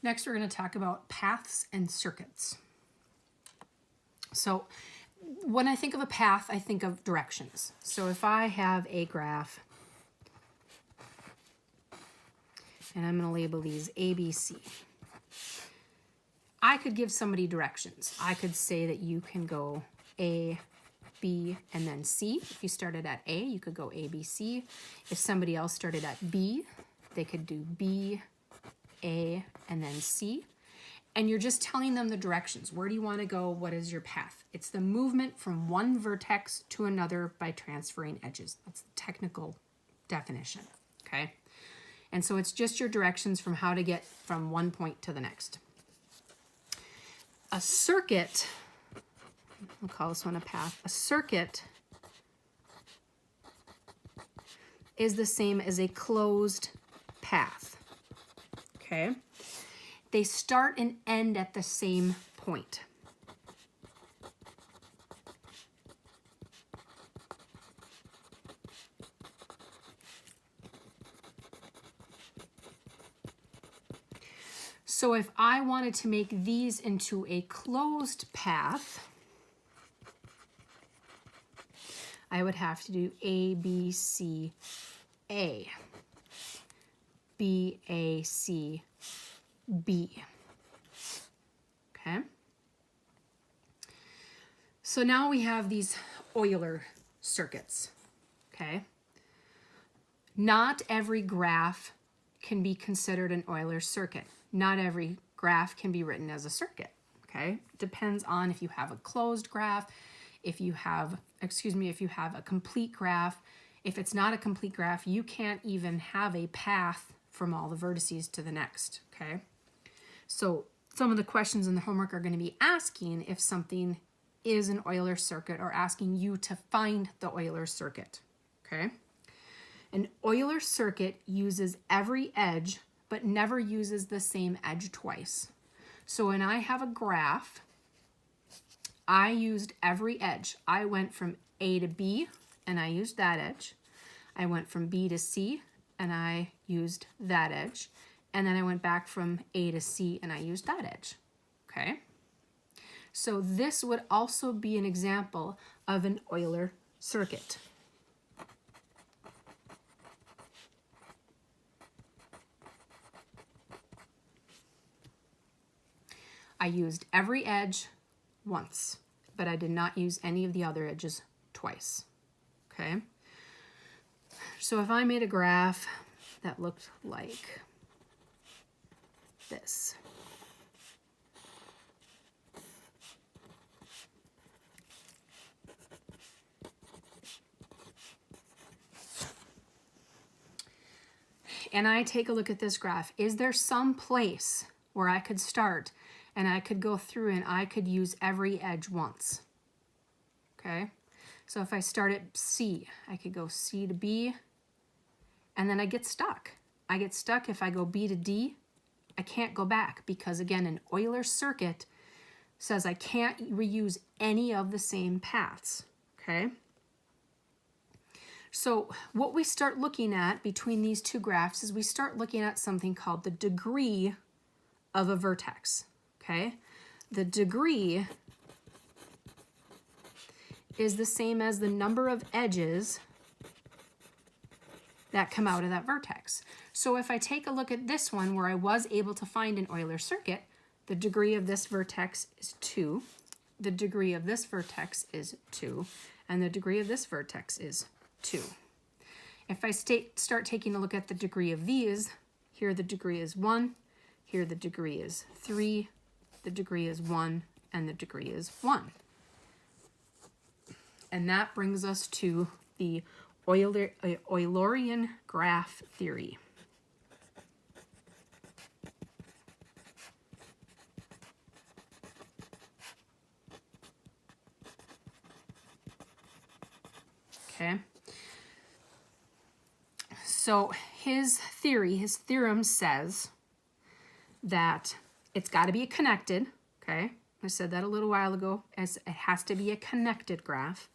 Next, we're going to talk about paths and circuits. So when I think of a path, I think of directions. So if I have a graph, and I'm going to label these A, B, C, I could give somebody directions. I could say that you can go A, B, and then C. If you started at A, you could go A, B, C. If somebody else started at B, they could do B, A, and then C. And you're just telling them the directions. Where do you want to go? What is your path? It's the movement from one vertex to another by transferring edges. That's the technical definition, okay? And so it's just your directions from how to get from one point to the next. A circuit, we'll call this one a path. A circuit is the same as a closed path, okay? They start and end at the same point. So if I wanted to make these into a closed path, I would have to do A, B, C, A, B, A, C, B. Okay. So now we have these Euler circuits. Okay. Not every graph can be considered an Euler circuit. Not every graph can be written as a circuit. Okay. Depends on if you have a closed graph, if you have a complete graph. If it's not a complete graph, you can't even have a path from all the vertices to the next. Okay. So some of the questions in the homework are going to be asking if something is an Euler circuit or asking you to find the Euler circuit, okay? An Euler circuit uses every edge but never uses the same edge twice. So when I have a graph, I used every edge. I went from A to B and I used that edge. I went from B to C and I used that edge. And then I went back from A to C and I used that edge, okay? So this would also be an example of an Euler circuit. I used every edge once, but I did not use any of the other edges twice, okay? So if I made a graph that looked like this. And I take a look at this graph. Is there some place where I could start and I could go through and I could use every edge once? Okay. So if I start at C, I could go C to B and then I get stuck. I get stuck if I go B to D. I can't go back because, again, an Euler circuit says I can't reuse any of the same paths, okay? So what we start looking at between these two graphs is we start looking at something called the degree of a vertex, okay? The degree is the same as the number of edges that come out of that vertex. So if I take a look at this one where I was able to find an Euler circuit, the degree of this vertex is 2, the degree of this vertex is 2, and the degree of this vertex is 2. If I start taking a look at the degree of these, here the degree is 1, here the degree is 3, the degree is 1, and the degree is 1. And that brings us to the Eulerian graph theory. Okay. So his theorem says that it's got to be connected, okay? I said that a little while ago, as it has to be a connected graph.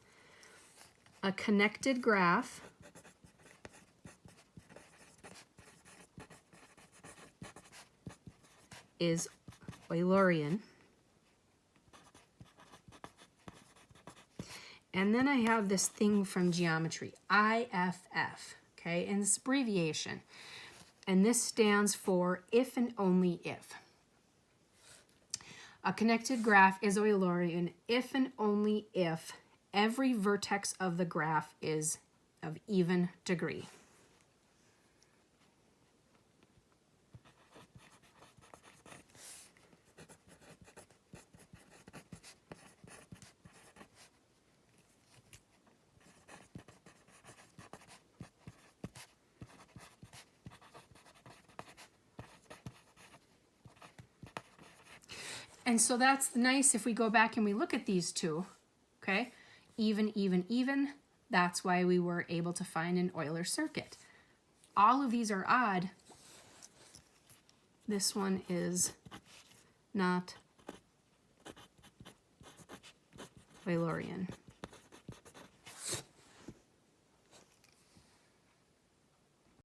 A connected graph is Eulerian. And then I have this thing from geometry, IFF, okay, and it's abbreviation. And this stands for if and only if. A connected graph is Eulerian if and only if every vertex of the graph is of even degree. And so that's nice if we go back and we look at these two, okay? Even, even, even. That's why we were able to find an Euler circuit. All of these are odd. This one is not Eulerian.